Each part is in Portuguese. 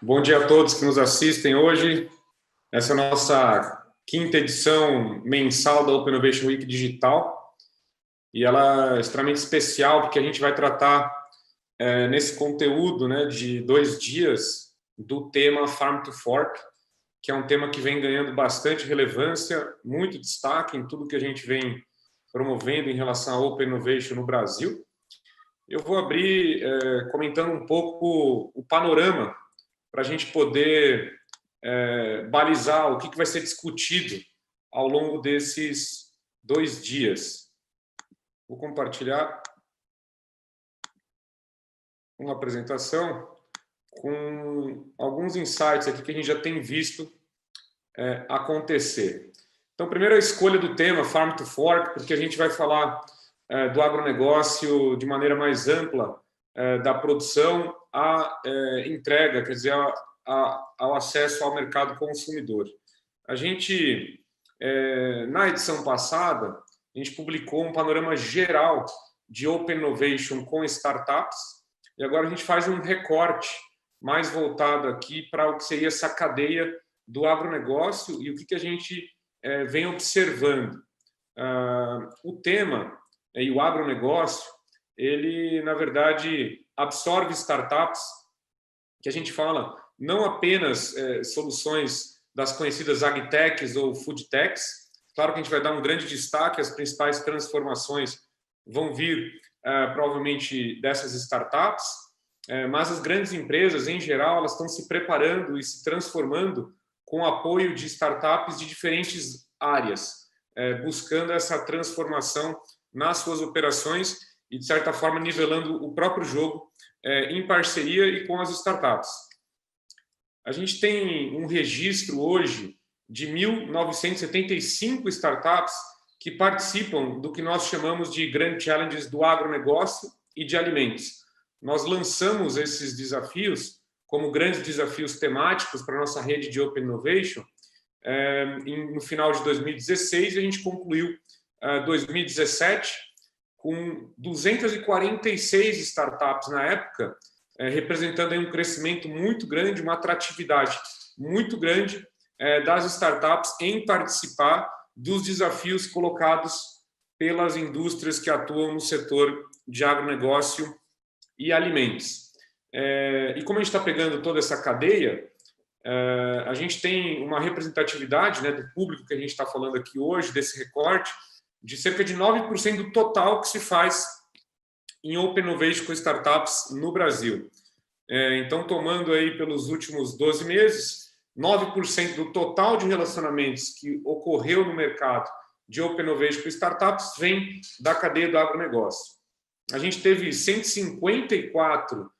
Bom dia a todos que nos assistem hoje. Essa é a nossa quinta edição mensal da Open Innovation Week Digital e ela é extremamente especial porque a gente vai tratar nesse conteúdo, né, de 2 dias do tema Farm to Fork, que é um tema que vem ganhando bastante relevância, muito destaque em tudo que a gente vem promovendo em relação à Open Innovation no Brasil. Eu vou abrir comentando um pouco o panorama para a gente poder balizar o que vai ser discutido ao longo desses 2 dias. Vou compartilhar uma apresentação com alguns insights aqui que a gente já tem visto acontecer. Então, primeiro a escolha do tema Farm to Fork, porque a gente vai falar do agronegócio de maneira mais ampla, da produção à entrega, quer dizer, ao acesso ao mercado consumidor. A gente, na edição passada, a gente publicou um panorama geral de Open Innovation com startups, e agora a gente faz um recorte mais voltado aqui para o que seria essa cadeia do agronegócio e o que a gente vem observando. O tema e o agronegócio, ele, na verdade, absorve startups, que a gente fala não apenas soluções das conhecidas agtechs ou foodtechs. Claro que a gente vai dar um grande destaque, as principais transformações vão vir provavelmente dessas startups, mas as grandes empresas, em geral, elas estão se preparando e se transformando com o apoio de startups de diferentes áreas, buscando essa transformação nas suas operações e, de certa forma, nivelando o próprio jogo em parceria e com as startups. A gente tem um registro hoje de 1.975 startups que participam do que nós chamamos de Grand Challenges do agronegócio e de alimentos. Nós lançamos esses desafios como grandes desafios temáticos para a nossa rede de Open Innovation no final de 2016, e a gente concluiu 2017 com 246 startups na época, representando aí um crescimento muito grande, uma atratividade muito grande das startups em participar dos desafios colocados pelas indústrias que atuam no setor de agronegócio e alimentos. E como a gente está pegando toda essa cadeia, a gente tem uma representatividade, né, do público que a gente está falando aqui hoje, desse recorte, de cerca de 9% do total que se faz em Open Innovation com startups no Brasil. Então, tomando aí pelos últimos 12 meses, 9% do total de relacionamentos que ocorreu no mercado de Open Innovation com startups vem da cadeia do agronegócio. A gente teve 154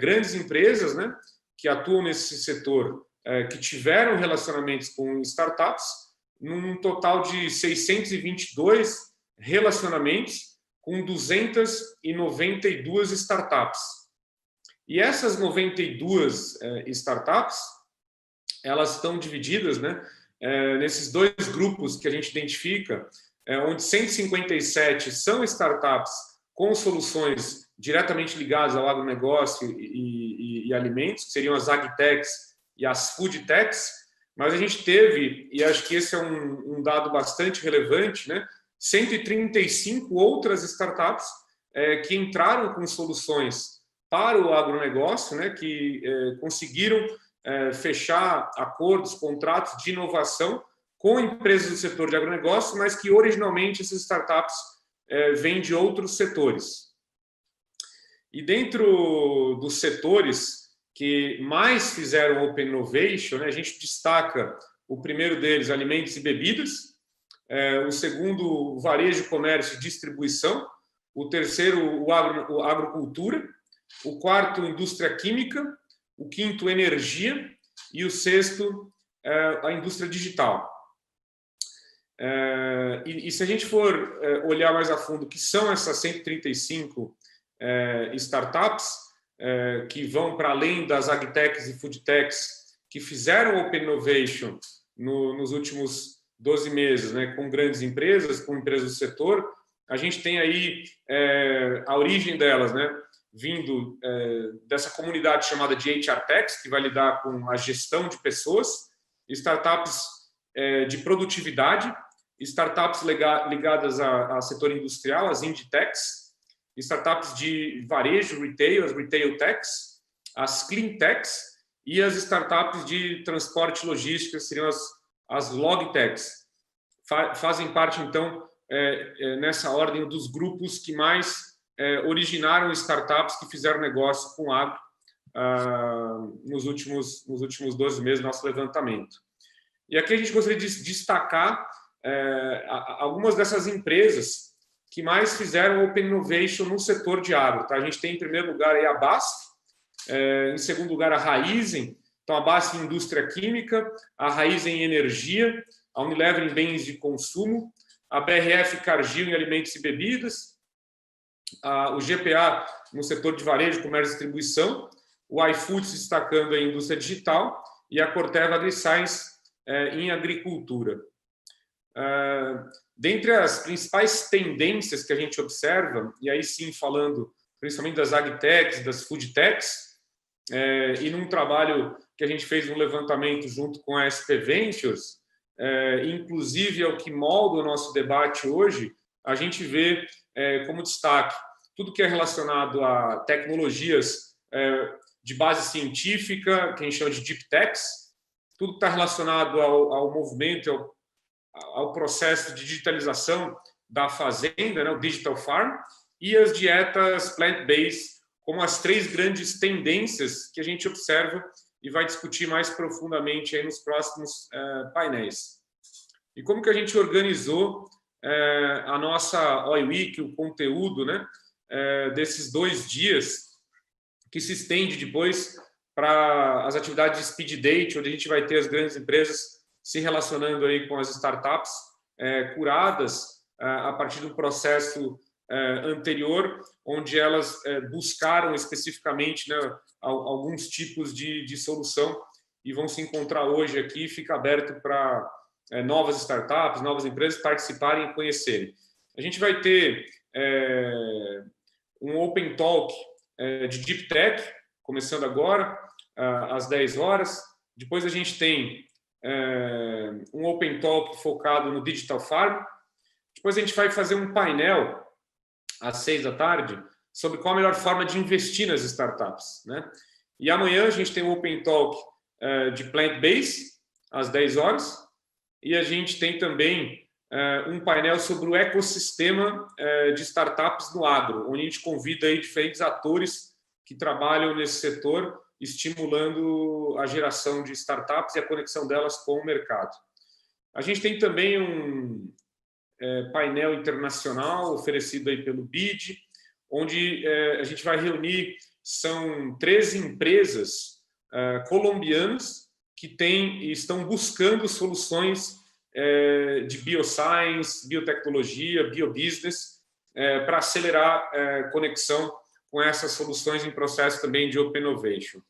grandes empresas, né, que atuam nesse setor, que tiveram relacionamentos com startups, num total de 622 relacionamentos com 292 startups. E essas 92 startups, elas estão divididas, né, nesses dois grupos que a gente identifica, onde 157 são startups com soluções diretamente ligadas ao agronegócio e alimentos, que seriam as agtechs e as foodtechs, mas a gente teve, e acho que esse é um dado bastante relevante, né, 135 outras startups que entraram com soluções para o agronegócio, né, que conseguiram fechar acordos, contratos de inovação com empresas do setor de agronegócio, mas que originalmente essas startups vêm de outros setores. E dentro dos setores que mais fizeram Open Innovation, né, a gente destaca o primeiro deles, alimentos e bebidas, o segundo, varejo, comércio e distribuição, o terceiro, a agrocultura, o quarto, indústria química, o quinto, energia, e o sexto, a indústria digital. E se a gente for olhar mais a fundo o que são essas 135 startups, que vão para além das agtechs e foodtechs que fizeram Open Innovation nos últimos 12 meses, né, com grandes empresas, com empresas do setor, a gente tem aí a origem delas, né? vindo dessa comunidade chamada de HR Techs, que vai lidar com a gestão de pessoas, startups de produtividade, startups ligadas ao setor industrial, as Indie Techs, startups de varejo, retail, as Retail Techs, as Clean Techs e as startups de transporte e logística, seriam as Log Techs. Fazem parte, então, nessa ordem dos grupos que mais originaram startups que fizeram negócio com agro nos últimos 12 meses do nosso levantamento. E aqui a gente gostaria de destacar algumas dessas empresas que mais fizeram Open Innovation no setor de agro. Tá? A gente tem, em primeiro lugar, a BASF, em segundo lugar, a Raízen, então a BASF em indústria química, a Raízen em energia, a Unilever em bens de consumo, a BRF Cargill em alimentos e bebidas, o GPA no setor de varejo, comércio e distribuição, o iFood se destacando em indústria digital e a Corteva AgriScience em agricultura. Dentre as principais tendências que a gente observa, e aí sim falando principalmente das AgTechs, das Foodtechs, e num trabalho que a gente fez um levantamento junto com a SP Ventures, inclusive é o que molda o nosso debate hoje, a gente vê como destaque tudo que é relacionado a tecnologias de base científica, que a gente chama de Deep Techs, tudo que está relacionado ao movimento, ao processo de digitalização da fazenda, né, o Digital Farm, e as dietas plant-based, como as três grandes tendências que a gente observa e vai discutir mais profundamente aí nos próximos painéis. E como que a gente organizou a nossa OI Week, o conteúdo, né, desses 2 dias, que se estende depois para as atividades de Speed Date, onde a gente vai ter as grandes empresas se relacionando aí com as startups curadas a partir do processo anterior, onde elas buscaram especificamente, né, alguns tipos de solução e vão se encontrar hoje aqui. Fica aberto para novas startups, novas empresas participarem e conhecerem. A gente vai ter um Open Talk de Deep Tech, começando agora, às 10 horas. Depois a gente tem um Open Talk focado no Digital Farm. Depois a gente vai fazer um painel às 6 da tarde sobre qual a melhor forma de investir nas startups, né? E amanhã a gente tem um Open Talk de Plant-Based, às 10 horas. E a gente tem também um painel sobre o ecossistema de startups no agro, onde a gente convida aí diferentes atores que trabalham nesse setor, estimulando a geração de startups e a conexão delas com o mercado. A gente tem também um painel internacional oferecido aí pelo BID, onde a gente vai reunir, são 13 empresas colombianas que estão buscando soluções de bioscience, biotecnologia, biobusiness, para acelerar a conexão com essas soluções em processo também de Open Innovation.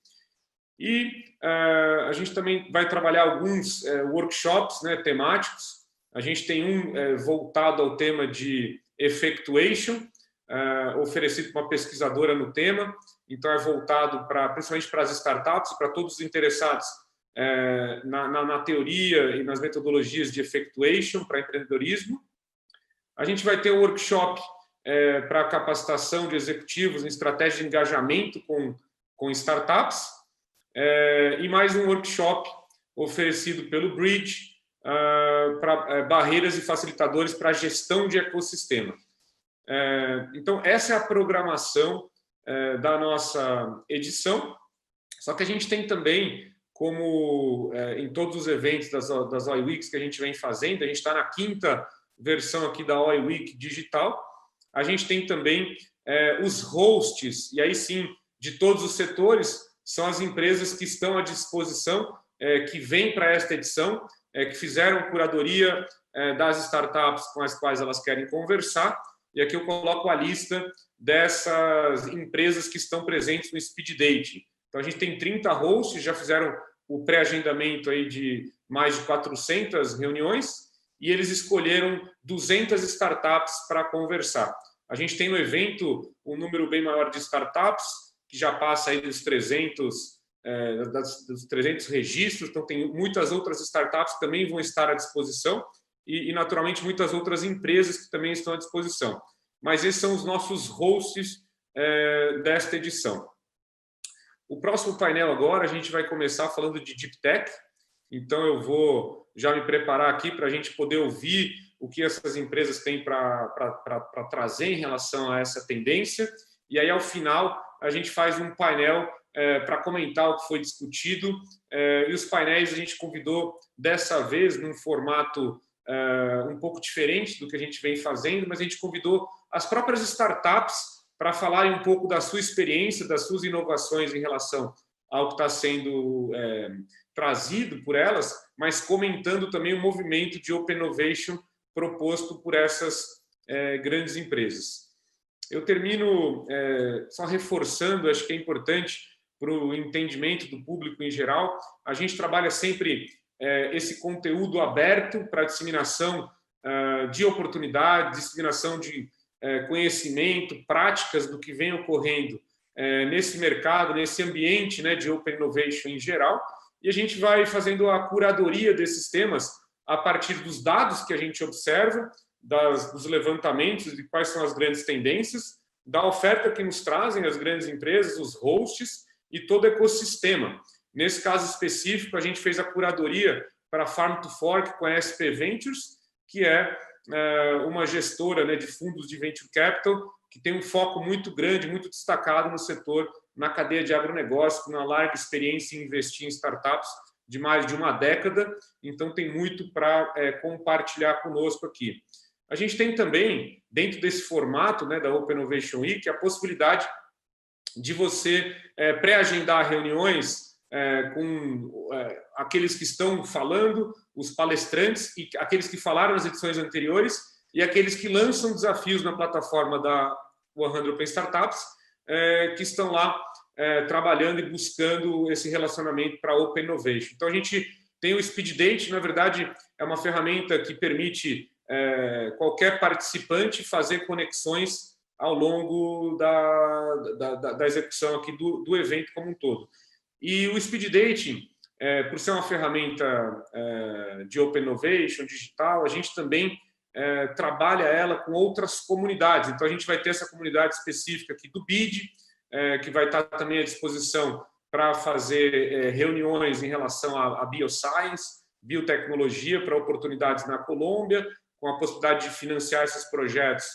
E a gente também vai trabalhar alguns workshops, né, temáticos. A gente tem um voltado ao tema de Effectuation, oferecido por uma pesquisadora no tema. Então, é voltado principalmente para as startups e para todos os interessados na teoria e nas metodologias de Effectuation para empreendedorismo. A gente vai ter um workshop para capacitação de executivos em estratégia de engajamento com startups, e mais um workshop oferecido pelo Bridge para barreiras e facilitadores para a gestão de ecossistema. Então, essa é a programação da nossa edição, só que a gente tem também, como em todos os eventos das OI Weeks que a gente vem fazendo, a gente está na 5ª versão aqui da OI Week digital. A gente tem também os hosts, e aí sim, de todos os setores, são as empresas que estão à disposição, que vêm para esta edição, que fizeram curadoria das startups com as quais elas querem conversar. E aqui eu coloco a lista dessas empresas que estão presentes no Speed Date. Então, a gente tem 30 hosts, já fizeram o pré-agendamento aí de mais de 400 reuniões, e eles escolheram 200 startups para conversar. A gente tem no evento um número bem maior de startups, que já passa aí dos 300 registros, então tem muitas outras startups que também vão estar à disposição e naturalmente, muitas outras empresas que também estão à disposição. Mas esses são os nossos hosts desta edição. O próximo painel agora, a gente vai começar falando de Deep Tech, então eu vou já me preparar aqui para a gente poder ouvir o que essas empresas têm para trazer em relação a essa tendência, e aí, ao final, a gente faz um painel para comentar o que foi discutido, e os painéis a gente convidou dessa vez num formato um pouco diferente do que a gente vem fazendo, mas a gente convidou as próprias startups para falarem um pouco da sua experiência, das suas inovações em relação ao que está sendo trazido por elas, mas comentando também o movimento de Open Innovation proposto por essas grandes empresas. Eu termino só reforçando, acho que é importante para o entendimento do público em geral, a gente trabalha sempre esse conteúdo aberto para disseminação de oportunidades, disseminação de conhecimento, práticas do que vem ocorrendo nesse mercado, nesse ambiente, né, de Open Innovation em geral, e a gente vai fazendo a curadoria desses temas a partir dos dados que a gente observa, dos levantamentos de quais são as grandes tendências, da oferta que nos trazem as grandes empresas, os hosts e todo o ecossistema. Nesse caso específico, a gente fez a curadoria para Farm to Fork com a SP Ventures, que é uma gestora, né, de fundos de Venture Capital, que tem um foco muito grande, muito destacado no setor, na cadeia de agronegócio, com uma larga experiência em investir em startups de mais de uma década, então tem muito para compartilhar conosco aqui. A gente tem também, dentro desse formato, né, da Open Innovation Week, a possibilidade de você pré-agendar reuniões com aqueles que estão falando, os palestrantes, e aqueles que falaram nas edições anteriores, e aqueles que lançam desafios na plataforma da 100 Open Startups, que estão lá trabalhando e buscando esse relacionamento para Open Innovation. Então, a gente tem o Speed Date, na verdade, é uma ferramenta que permite qualquer participante fazer conexões ao longo da execução aqui do evento como um todo. E o Speed Dating, por ser uma ferramenta de Open Innovation, digital, a gente também trabalha ela com outras comunidades. Então, a gente vai ter essa comunidade específica aqui do BID, que vai estar também à disposição para fazer reuniões em relação a bioscience, biotecnologia, para oportunidades na Colômbia, com a possibilidade de financiar esses projetos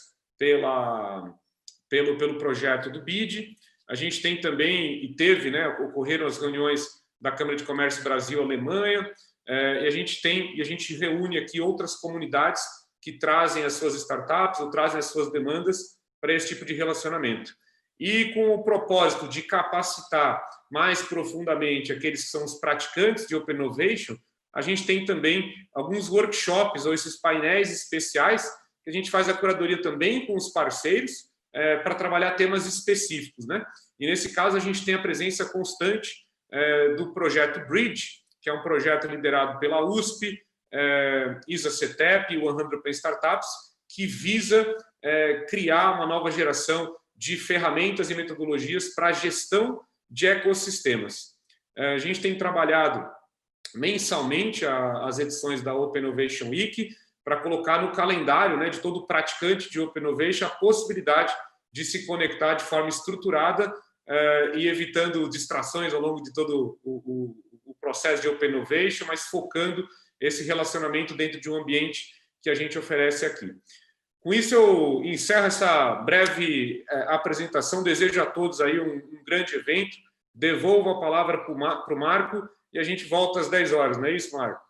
pelo projeto do BID. A gente tem também, e teve, né, ocorreram as reuniões da Câmara de Comércio Brasil-Alemanha, e a gente reúne aqui outras comunidades que trazem as suas startups ou trazem as suas demandas para esse tipo de relacionamento. E com o propósito de capacitar mais profundamente aqueles que são os praticantes de Open Innovation, a gente tem também alguns workshops ou esses painéis especiais que a gente faz a curadoria também com os parceiros para trabalhar temas específicos, né? E nesse caso a gente tem a presença constante do projeto Bridge, que é um projeto liderado pela USP, ISA-CETEP e 100 Open Startups, que visa criar uma nova geração de ferramentas e metodologias para a gestão de ecossistemas. A gente tem trabalhado mensalmente as edições da Open Innovation Week para colocar no calendário, né, de todo praticante de Open Innovation a possibilidade de se conectar de forma estruturada e evitando distrações ao longo de todo o processo de Open Innovation, mas focando esse relacionamento dentro de um ambiente que a gente oferece aqui. Com isso, eu encerro essa breve apresentação. Desejo a todos aí um grande evento. Devolvo a palavra para o Marco e a gente volta às 10 horas, não é isso, Marco?